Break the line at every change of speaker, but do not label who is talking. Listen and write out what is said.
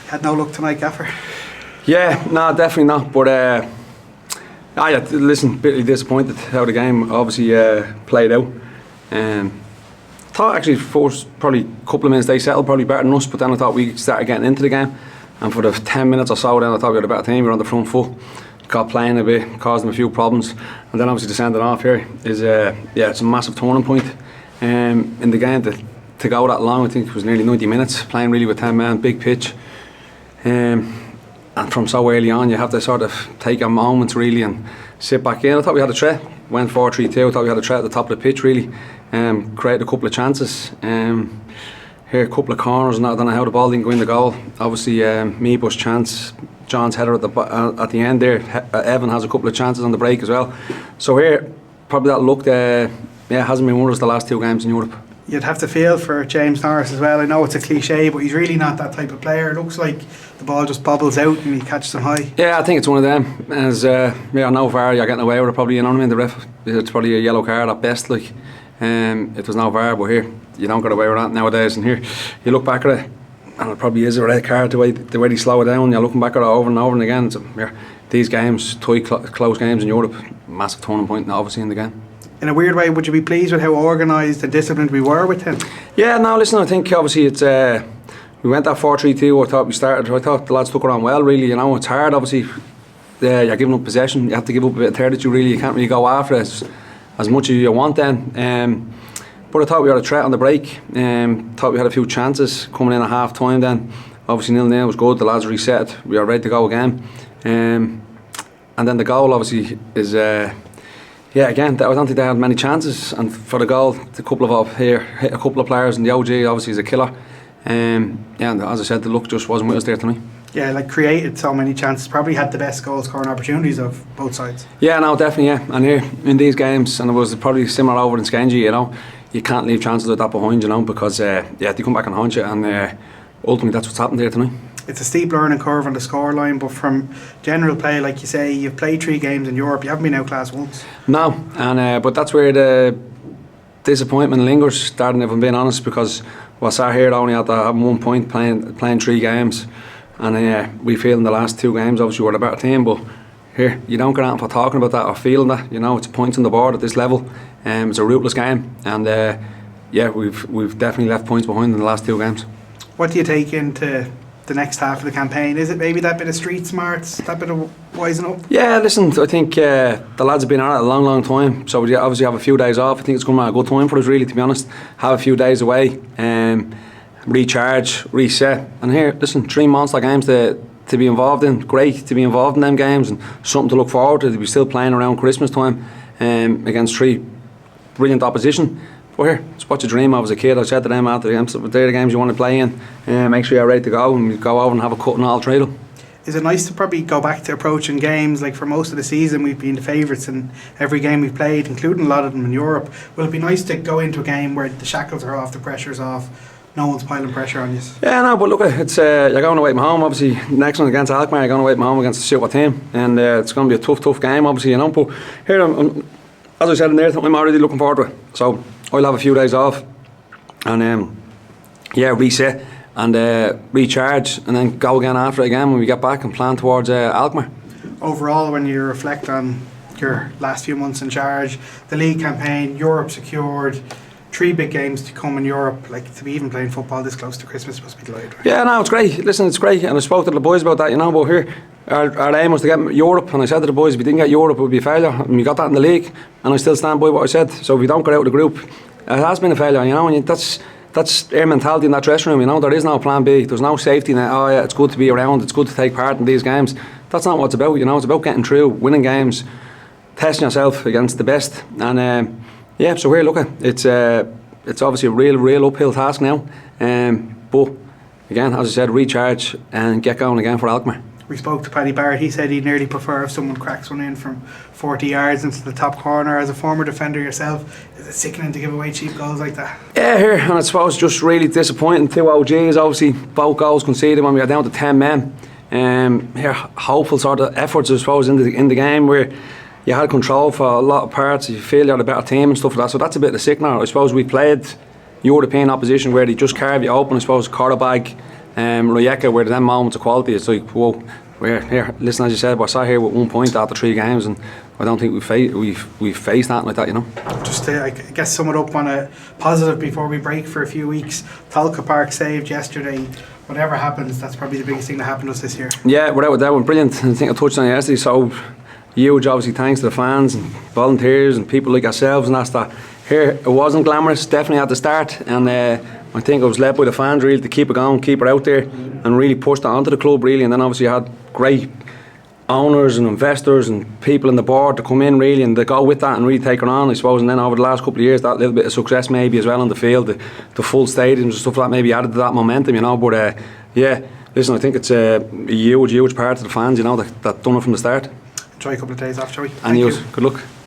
Had no luck tonight, Gaffer?
Yeah, no, definitely not. But listen, bitterly disappointed how the game obviously played out. Thought actually first probably a couple of minutes they settled probably better than us, but then I thought we started getting into the game, and for the 10 minutes or so then I thought we had a better team. We were on the front foot, got playing a bit, caused them a few problems, and then obviously the sending off here is it's a massive turning point in the game to go that long. I think it was nearly 90 minutes playing really with 10 men, big pitch, and from so early on you have to sort of take a moment really and sit back in. I thought we had a threat, went 4-3-2. I thought we had a threat at the top of the pitch really. Created a couple of chances here, a couple of corners, and I don't know how the ball didn't go in the goal. Obviously Meebush's chance, John's header at the end there, Evan has a couple of chances on the break as well. So here probably that looked hasn't been one of us the last 2 games in Europe.
You'd have to feel for James Norris as well. I know it's a cliche, but he's really not that type of player. It looks like the ball just bobbles out and he catches them high. Yeah,
I think it's one of them. As no VAR, you're getting away with it probably, you know what I mean? The ref, it's probably a yellow card at best, like. It was no VAR, but here you don't get away with that nowadays. And here you look back at it, and it probably is a red card the way they slow it down. You're looking back at it over and over and again. So, these games, tight, close games in Europe, massive turning point, obviously in the game.
In a weird way, would you be pleased with how organised and disciplined we were with him?
Yeah, no, listen, I think obviously it's we went that 4-3-2. I thought the lads took it on well. Really, you know, it's hard. Obviously, you're giving up possession. You have to give up a bit of territory. Really, you can't really go after it as much as you want then. But I thought we had a threat on the break. Thought we had a few chances coming in at half time then. Obviously 0-0 was good, the lads reset, we were ready to go again. And then the goal obviously is, again, I don't think they had many chances. And for the goal, a couple of up here, hit a couple of players, and the OG obviously is a killer. And as I said, the luck just wasn't with us there tonight.
Yeah, like created so many chances, probably had the best goal scoring opportunities of both sides.
Yeah, no, definitely, yeah. And here in these games, and it was probably similar over in Skenji, you know, you can't leave chances like that behind, you know, because they come back and haunt you, and ultimately that's what's happened here tonight. It's
a steep learning curve on the scoreline, but from general play, like you say, you've played 3 games in Europe, you haven't been outclassed once.
No, and but that's where the disappointment lingers, Darren, if I'm being honest, because we sat here only at 1 point playing 3 games. And we feel in the last 2 games, obviously we're the better team, but here, you don't get out for talking about that or feeling that, you know, it's points on the board at this level. It's a ruthless game, and we've definitely left points behind in the last 2 games.
What do you take into the next half of the campaign? Is it maybe that bit of street smarts, that bit of wising up? Yeah, listen, I think the lads have been at it a long time, so we obviously have a few days off. I think it's going to be a good time for us, really, to be honest. Have a few days away. Recharge, reset, and here, listen, 3 monster games to be involved in. Great to be involved in them games, and something to look forward to be still playing around Christmas time against 3 brilliant opposition. But here, it's what you dream of as a kid. I said to them after the games, they're the games you want to play in, make sure you're ready to go, and we go over and have a cut in all 3 of them. Is it nice to probably go back to approaching games, like for most of the season we've been the favourites in every game we've played, including a lot of them in Europe? Will it be nice to go into a game where the shackles are off, the pressure's off, no one's piling pressure on you? Yeah, no, but look, it's you're going away from home. Obviously, next one against Alkmaar, you're going away from home against a super team, and it's going to be a tough game, obviously, you know. But here, as I said in there, I'm already looking forward to it. So I'll have a few days off, and reset and recharge, and then go again after it again when we get back and plan towards Alkmaar. Overall, when you reflect on your last few months in charge, the league campaign, Europe secured, 3 big games to come in Europe, like to be even playing football this close to Christmas must be delighted, right? Yeah, no, it's great. Listen, it's great, and I spoke to the boys about that, you know, but here our aim was to get Europe, and I said to the boys, if we didn't get Europe it would be a failure, and we got that in the league, and I still stand by what I said. So if we don't get out of the group, it has been a failure, you know, and that's their mentality in that dressing room, you know. There is no plan B, there's no safety net. Oh yeah, it's good to be around, it's good to take part in these games. That's not what it's about, you know. It's about getting through, winning games, testing yourself against the best, and so we're looking. It's obviously a real uphill task now, but again, as I said, recharge and get going again for Alkmaar. We spoke to Paddy Barrett. He said he'd nearly prefer if someone cracks one in from 40 yards into the top corner. As a former defender yourself, is it sickening to give away cheap goals like that? Yeah, here, and I suppose just really disappointing. 2 OGs, obviously both goals conceded when we got down to 10 men. Here, hopeful sort of efforts, I suppose, in the game where you had control for a lot of parts. You feel you're a better team and stuff like that. So that's a bit of a sickener. I suppose we played European opposition where they just carve you open. I suppose Korabag,
Rijeka, where them moments of quality, it's like, whoa, we're here. Listen, as you said, we're sat here with 1 point after 3 games, and I don't think we've faced that like that, you know.
Just to, I guess, sum it up on a positive before we break for a few weeks. Tolka Park saved yesterday. Whatever happens, that's probably the biggest thing that happened to us this year.
Yeah, without a doubt, brilliant. I think I touched on it yesterday. So huge, obviously, thanks to the fans and volunteers and people like ourselves, and that's that. Here, it wasn't glamorous, definitely at the start, and I think it was led by the fans really to keep it going, keep it out there, and really push that onto the club really. And then obviously you had great owners and investors and people in the board to come in really and they go with that and really take it on, I suppose. And then over the last couple of years, that little bit of success maybe as well on the field, the full stadiums and stuff like that maybe added to that momentum, you know. But yeah, listen, I think it's a huge part of the fans, you know, that done it from the start.
Enjoy a couple of days off, shall we?
And you, good luck.